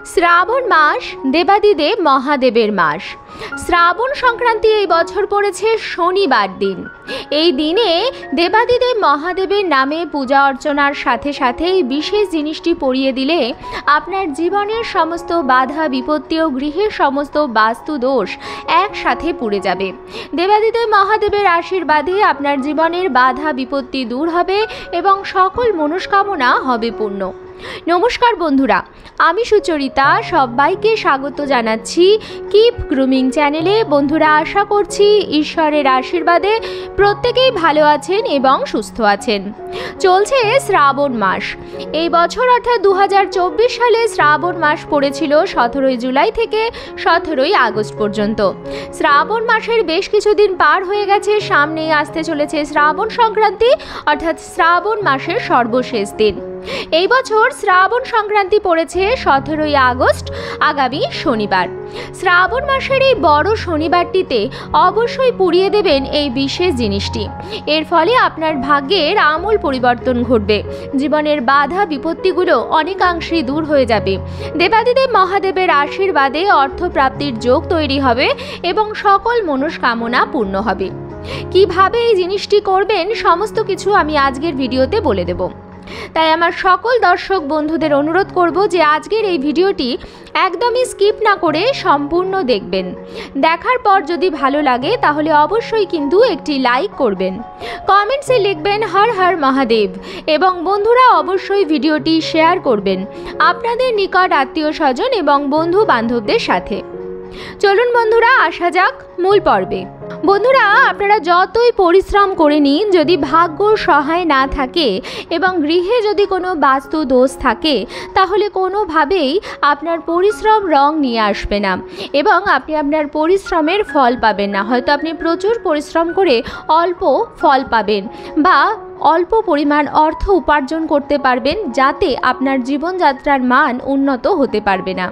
শ্রাবণ মাস দেবাদিদেব মহাদেবের মাস। শ্রাবণ সংক্রান্তি এই বছর পড়েছে শনিবার দিন। এই দিনে দেবাদিদেব মহাদেবের নামে পূজা অর্চনার সাথে সাথে এই বিশেষ জিনিসটি পড়িয়ে দিলে আপনার জীবনের সমস্ত বাধা বিপত্তি ও গৃহের সমস্ত বাস্তু দোষ একসাথে পুড়ে যাবে। দেবাদিদেব মহাদেবের আশীর্বাদে আপনার জীবনের বাধা বিপত্তি দূর হবে এবং সকল মনস্কামনা হবে পূর্ণ। নমস্কার বন্ধুরা, আমি সুচরিতা সবাইকে স্বাগত জানাচ্ছি কিপ গ্রুমিং চ্যানেলে। বন্ধুরা, আশা করছি ঈশ্বরের আশীর্বাদে প্রত্যেকেই ভালো আছেন এবং সুস্থ আছেন। চলছে শ্রাবণ মাস। এই বছর অর্থাৎ 2024 সালে শ্রাবণ মাস পড়েছিল 17 জুলাই থেকে 17 আগস্ট পর্যন্ত। শ্রাবণ মাসের বেশ কিছুদিন পার হয়ে গেছে, সামনেই আসতে চলেছে শ্রাবণ সংক্রান্তি অর্থাৎ শ্রাবণ মাসের সর্বশেষ দিন। এই বছর শ্রাবণ সংক্রান্তি পড়েছে 17 আগস্ট, আগামী শনিবার। শ্রাবণ মাসের এই বড় শনিবারটিতে অবশ্যই পুড়িয়ে দেবেন এই বিশেষ জিনিসটি। এর ফলে আপনার ভাগ্যের আমূল পরিবর্তন ঘটবে, জীবনের বাধা বিপত্তিগুলো অনেকাংশেই দূর হয়ে যাবে। দেবাদিদেব মহাদেবের আশীর্বাদে অর্থপ্রাপ্তির যোগ তৈরি হবে এবং সকল মনস্কামনা পূর্ণ হবে। কিভাবে এই জিনিসটি করবেন সমস্ত কিছু আমি আজকের ভিডিওতে বলে দেব। তাই আমার সকল দর্শক বন্ধুদের অনুরোধ করব যে আজকের এই ভিডিওটি একদমই স্কিপ না করে সম্পূর্ণ দেখবেন। দেখার পর যদি ভালো লাগে তাহলে অবশ্যই কিন্তু একটি লাইক করবেন, কমেন্টসে লিখবেন হর হর মহাদেব এবং বন্ধুরা অবশ্যই ভিডিওটি শেয়ার করবেন আপনাদের নিকট আত্মীয় স্বজন এবং বন্ধু বান্ধবদের সাথে। চলুন বন্ধুরা, আসা যাক মূল পর্বে। বন্ধুরা, আপনারা যতই পরিশ্রম করে নিন, যদি ভাগ্য সহায় না থাকে এবং গৃহে যদি কোনো বাস্তু দোষ থাকে তাহলে কোনোভাবেই আপনার পরিশ্রম রং নিয়ে আসবে না এবং আপনি আপনার পরিশ্রমের ফল পাবেন না। হয়তো আপনি প্রচুর পরিশ্রম করে অল্প ফল পাবেন বা অল্প পরিমাণ অর্থ উপার্জন করতে পারবেন, যাতে আপনার জীবনযাত্রার মান উন্নত হতে পারবে না।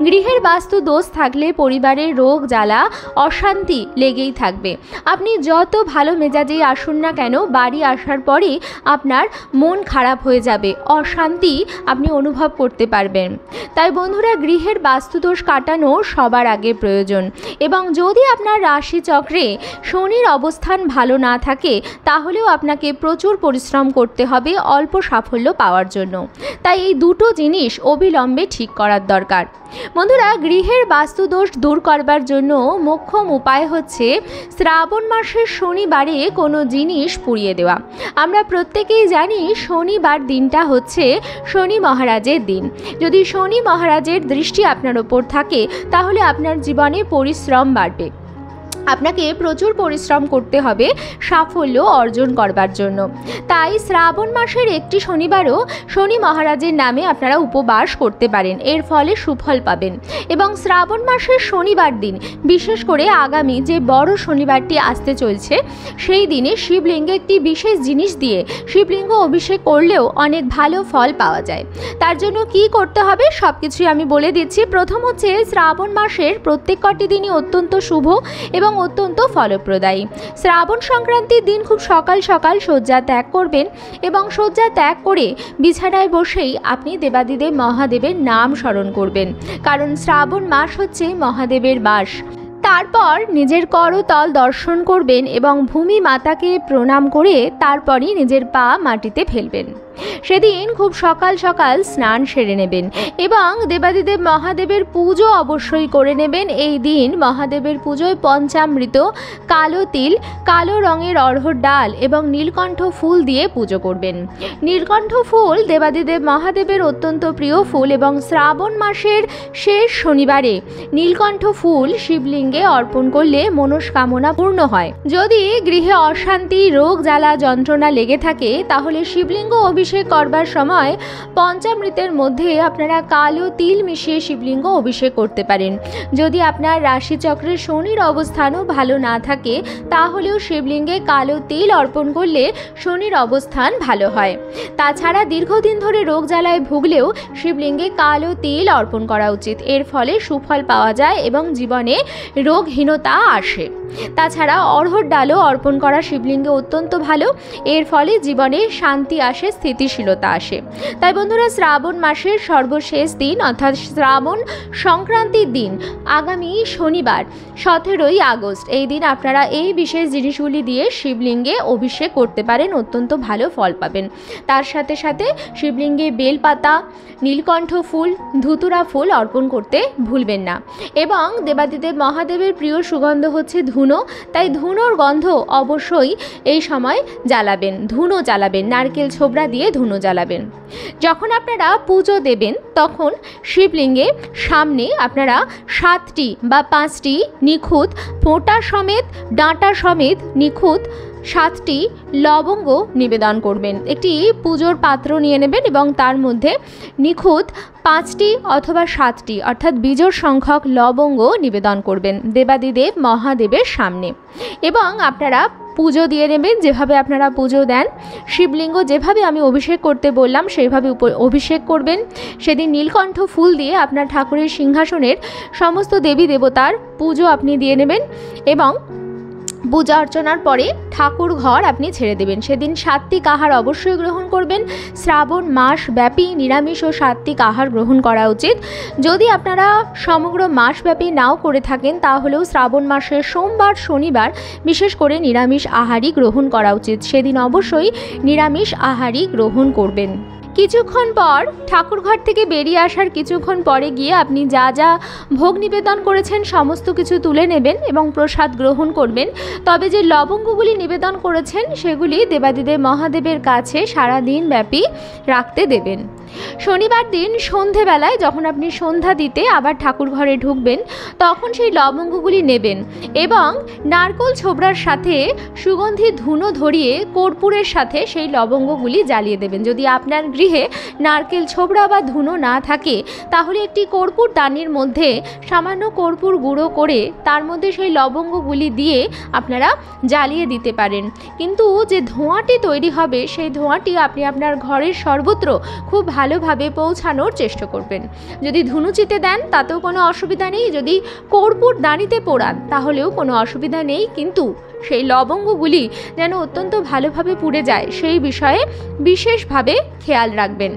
গৃহের বাস্তু দোষ থাকলে পরিবারের রোগ জ্বালা অশান্তি লেগেই থাকবে। আপনি যত ভালো মেজাজেই আসুন না কেন, বাড়ি আসার পরে আপনার মন খারাপ হয়ে যাবে, অশান্তি আপনি অনুভব করতে পারবেন। তাই বন্ধুরা, গৃহের বাস্তুদোষ কাটানো সবার আগে প্রয়োজন এবং যদি আপনার রাশিচক্রে শনির অবস্থান ভালো না থাকে তাহলেও আপনাকে প্রচুর পরিশ্রম করতে হবে অল্প সাফল্য পাওয়ার জন্য। তাই এই দুটো জিনিস অবিলম্বে ঠিক করার দরকার। বন্ধুরা, গৃহের বাস্তুদোষ দূর করবার জন্য মোক্ষম উপায় হচ্ছে শ্রাবণ মাসের শনিবারে কোনো জিনিস পুড়িয়ে দেওয়া। আমরা প্রত্যেকেই জানি শনিবার দিনটা হচ্ছে শনি মহারাজের দিন। যদি শনি মহারাজের দৃষ্টি আপনার ওপর থাকে তাহলে আপনার জীবনে পরিশ্রম বাড়বে। আপনাকে প্রচুর পরিশ্রম করতে হবে সাফল্য অর্জন করবার জন্য। তাই শ্রাবণ মাসের একটি শনিবারও শনি মহারাজের নামে আপনারা উপবাস করতে পারেন, এর ফলে সুফল পাবেন। এবং শ্রাবণ মাসের শনিবার দিন, বিশেষ করে আগামী যে বড় শনিবারটি আসতে চলছে, সেই দিনে শিবলিঙ্গে একটি বিশেষ জিনিস দিয়ে শিবলিঙ্গ অভিষেক করলেও অনেক ভালো ফল পাওয়া যায়। তার জন্য কি করতে হবে সব কিছুই আমি বলে দিচ্ছি। প্রথম হচ্ছে, শ্রাবণ মাসের প্রত্যেক কটি দিনই অত্যন্ত শুভ এবং অত্যন্ত ফলপ্রদায়ী। শ্রাবণ সংক্রান্তির দিন খুব সকাল সকাল শয্যা ত্যাগ করবেন এবং শয্যা ত্যাগ করে বিছানায় বসেই আপনি দেবাদিদেব মহাদেবের নাম স্মরণ করবেন, কারণ শ্রাবণ মাস হচ্ছে মহাদেবের মাস। তারপর নিজের করতল দর্শন করবেন এবং ভূমি মাতাকে প্রণাম করে তারপরই নিজের পা মাটিতে ফেলবেন। সেদিন খুব সকাল সকাল স্নান সেরে নেবেন এবং দেবাদিদেব মহাদেবের পুজো অবশ্যই করে নেবেন। এই দিন মহাদেবের পুজোয় পঞ্চামৃত, কালো তিল, কালো রঙের অড়হর ডাল এবং নীলকণ্ঠ ফুল দিয়ে পুজো করবেন। নীলকণ্ঠ ফুল দেবাদিদেব মহাদেবের অত্যন্ত প্রিয় ফুল এবং শ্রাবণ মাসের শেষ শনিবারে নীলকণ্ঠ ফুল শিবলিঙ্গে অর্পণ করলে মনস্কামনা পূর্ণ হয়। যদি গৃহে অশান্তি, রোগ জ্বালা যন্ত্রণা লেগে থাকে তাহলে শিবলিঙ্গ অভিষেক করবার সময় পঞ্চামৃতের মধ্যে আপনারা কালো তিল মিশিয়ে শিবলিঙ্গ অভিষেক করতে পারেন। যদি আপনার রাশিচক্রে শনির অবস্থানও ভালো না থাকে তাহলেও শিবলিঙ্গে কালো তিল অর্পণ করলে শনির অবস্থান ভালো হয়। তাছাড়া দীর্ঘদিন ধরে রোগ জ্বালায় ভুগলেও শিবলিঙ্গে কালো তিল অর্পণ করা উচিত, এর ফলে সুফল পাওয়া যায় এবং জীবনে রোগহীনতা আসে। তাছাড়া অড়হর ডালও অর্পণ করা শিবলিঙ্গে অত্যন্ত ভালো, এর ফলে জীবনে শান্তি আসে, স্থিতি স্থিতিশীলতা আসে। তাই বন্ধুরা, শ্রাবণ মাসের সর্বশেষ দিন অর্থাৎ শ্রাবণ সংক্রান্তির দিন আগামী শনিবার 17ই আগস্ট, এই দিন আপনারা এই বিশেষ জিনিসগুলি দিয়ে শিবলিঙ্গে অভিষেক করতে পারেন, অত্যন্ত ভালো ফল পাবেন। তার সাথে সাথে শিবলিঙ্গে বেলপাতা, নীলকণ্ঠ ফুল, ধুতুরা ফুল অর্পণ করতে ভুলবেন না। এবং দেবাদিদেব মহাদেবের প্রিয় সুগন্ধ হচ্ছে ধুনো, তাই ধুনোর গন্ধ অবশ্যই এই সময় জ্বালাবেন, ধুনো জ্বালাবেন, নারকেল ছোবড়া দিয়ে ধুনো জ্বালাবেন। যখন আপনারা পুজো দেবেন তখন শিবলিঙ্গের সামনে আপনারা 7টি বা 5টি নিখুঁত ফোঁটা সমেত, ডাঁটা সমেত নিখুঁত 7টি লবঙ্গ নিবেদন করবেন। একটি পুজোর পাত্র নিয়ে নেবেন এবং তার মধ্যে নিখুঁত 5টি অথবা 7টি অর্থাৎ বিজোড় সংখ্যক লবঙ্গ নিবেদন করবেন দেবাদিদেব মহাদেবের সামনে। এবং আপনারা পুজো দিয়ে নেবেন, যেভাবে আপনারা পুজো দেন, শিবলিঙ্গ যেভাবে আমি অভিষেক করতে বললাম সেইভাবে অভিষেক করবেন। সেদিন নীলকণ্ঠ ফুল দিয়ে আপনার ঠাকুরের সিংহাসনের সমস্ত দেবী দেবতার পুজো আপনি দিয়ে নেবেন এবং পূজা অর্চনার পরে ঠাকুর ঘর আপনি ছেড়ে দেবেন। সেদিন সাত্ত্বিক আহার অবশ্যই গ্রহণ করবেন। শ্রাবণ মাস ব্যাপী নিরামিষ ও সাত্ত্বিক আহার গ্রহণ করা উচিত। যদি আপনারা সমগ্র মাসব্যাপী নাও করে থাকেন তাহলেও শ্রাবণ মাসের সোমবার শনিবার বিশেষ করে নিরামিষ আহারই গ্রহণ করা উচিত। সেদিন অবশ্যই নিরামিষ আহারই গ্রহণ করবেন। কিছুক্ষণ পর ঠাকুরঘর থেকে বেরিয়ে আসার কিছুক্ষণ পরে গিয়ে আপনি যা যা ভোগ নিবেদন করেছেন সমস্ত কিছু তুলে নেবেন এবং প্রসাদ গ্রহণ করবেন। তবে যে লবঙ্গগুলি নিবেদন করেছেন সেগুলি দেবাদিদেব মহাদেবের কাছে সারা দিন ব্যাপী রাখতে দেবেন। শনিবার দিন সন্ধেবেলায় যখন আপনি সন্ধ্যা দিতে আবার ঠাকুর ঘরে ঢুকবেন তখন সেই লবঙ্গগুলি নেবেন এবং নারকেল ছোবড়ার সাথে সুগন্ধি ধুনো ধরিয়ে কর্পূরের সাথে সেই লবঙ্গগুলি জ্বালিয়ে দেবেন। যদি আপনার গৃহে নারকেল ছোবড়া বা ধুনো না থাকে তাহলে একটি কর্পূর দানির মধ্যে সামান্য কর্পূর গুঁড়ো করে তার মধ্যে সেই লবঙ্গগুলি দিয়ে আপনারা জ্বালিয়ে দিতে পারেন। কিন্তু যে ধোঁয়াটি তৈরি হবে সেই ধোঁয়াটি আপনি আপনার ঘরের সর্বত্র খুব ভালোভাবে পৌঁছানোর চেষ্টা করবেন। যদি ধুনুচিতে দেন তাতেও কোনো অসুবিধা নেই, যদি কর্পূর দানিতে পোড়ান তাহলেও কোনো অসুবিধা নেই, কিন্তু সেই লবঙ্গগুলি যেন অত্যন্ত ভালোভাবে পুড়ে যায় সেই বিষয়ে বিশেষভাবে খেয়াল রাখবেন।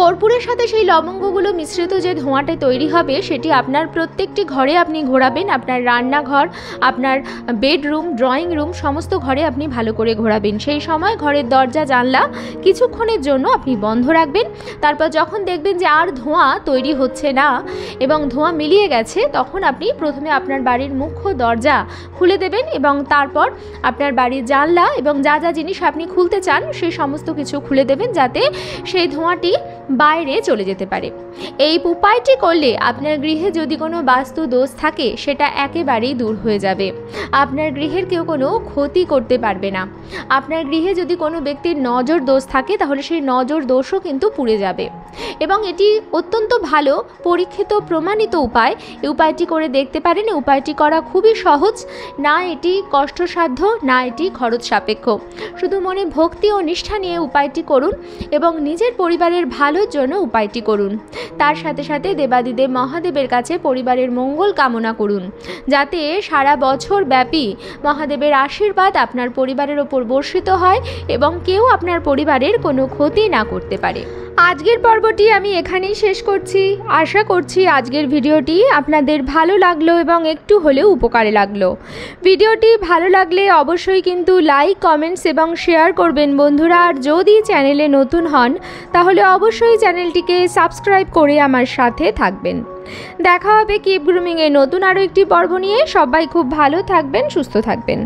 কর্পূরের সাথে সেই লবঙ্গগুলো মিশ্রিত যে ধোঁয়াটা তৈরি হবে সেটি আপনার প্রত্যেকটি ঘরে আপনি ঘোরাবেন। আপনার রান্নাঘর, আপনার বেডরুম, ড্রয়িং রুম সমস্ত ঘরে আপনি ভালো করে ঘোরাবেন। সেই সময় ঘরের দরজা জানলা কিছুক্ষণের জন্য আপনি বন্ধ রাখবেন। তারপর যখন দেখবেন যে আর ধোঁয়া তৈরি হচ্ছে না এবং ধোঁয়া মিলিয়ে গেছে তখন আপনি প্রথমে আপনার বাড়ির মুখ্য দরজা খুলে দেবেন এবং তারপর আপনার বাড়ির জানলা এবং যা যা জিনিস আপনি খুলতে চান সেই সমস্ত কিছু খুলে দেবেন যাতে সেই ধোঁয়াটি বাইরে চলে যেতে পারে। এই উপায়টি করলে আপনার গৃহে যদি কোনো বাস্তু দোষ থাকে সেটা একেবারেই দূর হয়ে যাবে। আপনার গৃহের কেউ কোনো ক্ষতি করতে পারবে না। আপনার গৃহে যদি কোনো ব্যক্তির নজর দোষ থাকে তাহলে সেই নজর দোষও কিন্তু পুড়ে যাবে এবং এটি অত্যন্ত ভালো পরীক্ষিত প্রমাণিত উপায়। এই উপায়টি করে দেখতে পারেন। এই উপায়টি করা খুবই সহজ, না এটি কষ্টসাধ্য না এটি খরচ সাপেক্ষ। শুধু মনে ভক্তি ও নিষ্ঠা নিয়ে উপায়টি করুন এবং নিজের পরিবারের ভালোর জন্য উপায়টি করুন। তার সাথে সাথে দেবাদিদেব মহাদেবের কাছে পরিবারের মঙ্গল কামনা করুন যাতে সারা বছর ব্যাপী মহাদেবের আশীর্বাদ আপনার পরিবারের ওপর বর্ষিত হয় এবং কেউ আপনার পরিবারের কোনো ক্ষতি না করতে পারে। আজকের পর্বটি আমি এখানেই শেষ করছি। আশা করছি আজকের ভিডিওটি আপনাদের ভালো লাগলো এবং একটু হলেও উপকারে লাগলো। ভিডিওটি ভালো লাগলে অবশ্যই কিন্তু লাইক, কমেন্টস এবং শেয়ার করবেন বন্ধুরা। আর যদি চ্যানেলে নতুন হন তাহলে অবশ্যই চ্যানেলটিকে সাবস্ক্রাইব করে আমার সাথে থাকবেন। দেখা হবে কিপ গ্রুমিংয়ের নতুন আরও একটি পর্ব নিয়ে। সবাই খুব ভালো থাকবেন, সুস্থ থাকবেন।